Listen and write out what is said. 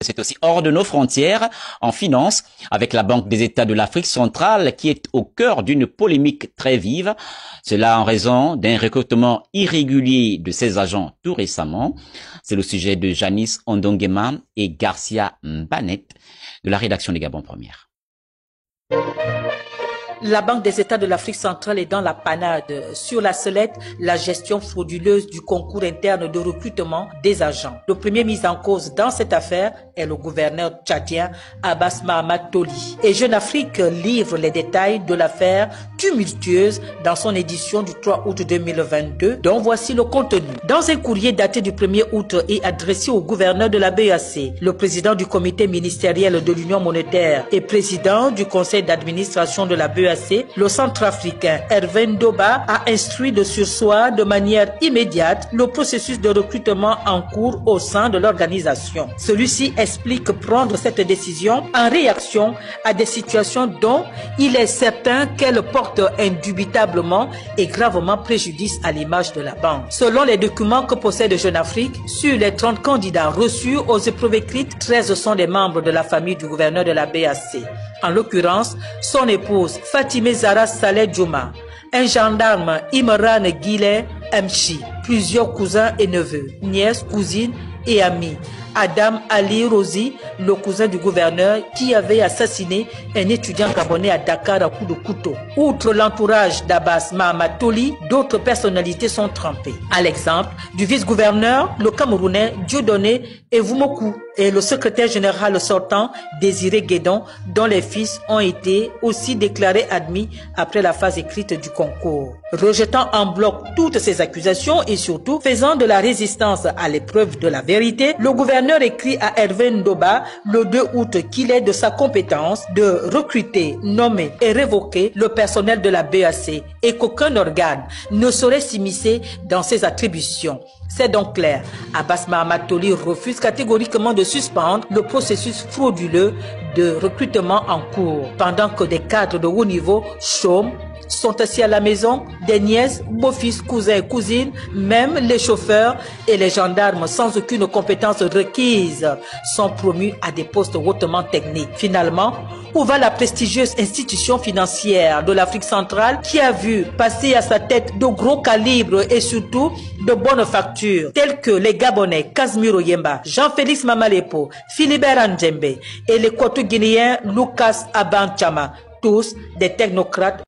C'est aussi hors de nos frontières, en finance, avec la Banque des États de l'Afrique centrale qui est au cœur d'une polémique très vive. Cela en raison d'un recrutement irrégulier de ses agents tout récemment. C'est le sujet de Janice Ondongema et Garcia Mbanet de la rédaction des Gabon Première. La Banque des États de l'Afrique centrale est dans la panade. Sur la sellette, la gestion frauduleuse du concours interne de recrutement des agents. Le premier mis en cause dans cette affaire est le gouverneur tchadien Abbas Mahamat Toli. Et Jeune Afrique livre les détails de l'affaire tumultueuse dans son édition du 3 août 2022, dont voici le contenu. Dans un courrier daté du 1er août et adressé au gouverneur de la BAC, le président du comité ministériel de l'Union monétaire et président du conseil d'administration de la BAC, le centrafricain Hervé Ndoba a instruit de surseoir de manière immédiate le processus de recrutement en cours au sein de l'organisation. Celui-ci explique prendre cette décision en réaction à des situations dont il est certain qu'elles portent indubitablement et gravement préjudice à l'image de la banque. Selon les documents que possède Jeune Afrique, sur les 30 candidats reçus aux épreuves écrites, 13 sont des membres de la famille du gouverneur de la BAC. En l'occurrence, son épouse Fatimé Zara Saleh Djouma, un gendarme Imran Guillet Mchi, plusieurs cousins et neveux, nièces, cousines et amis. Adam Ali Rosi, le cousin du gouverneur qui avait assassiné un étudiant gabonais à Dakar à coups de couteau. Outre l'entourage d'Abbas Mahamat Toli, d'autres personnalités sont trempées. À l'exemple du vice-gouverneur, le Camerounais Dieudonné Evoumokou et le secrétaire général sortant Désiré Guédon, dont les fils ont été aussi déclarés admis après la phase écrite du concours. Rejetant en bloc toutes ces accusations et surtout faisant de la résistance à l'épreuve de la vérité, le gouverneur écrit à Hervé Ndoba le 2 août qu'il est de sa compétence de recruter, nommer et révoquer le personnel de la BAC et qu'aucun organe ne saurait s'immiscer dans ses attributions. C'est donc clair, Abbas Mahamat Toli refuse catégoriquement de suspendre le processus frauduleux de recrutement en cours, pendant que des cadres de haut niveau chôment, sont assis à la maison, des nièces, beaux-fils, cousins et cousines, même les chauffeurs et les gendarmes sans aucune compétence requise sont promus à des postes hautement techniques. Finalement, où va la prestigieuse institution financière de l'Afrique centrale qui a vu passer à sa tête de gros calibres et surtout de bonnes factures telles que les Gabonais Casimiro Yemba, Jean-Félix Mamalepo, Philibert Andjembe et les Guinéens Lucas Abanchama, tous des technocrates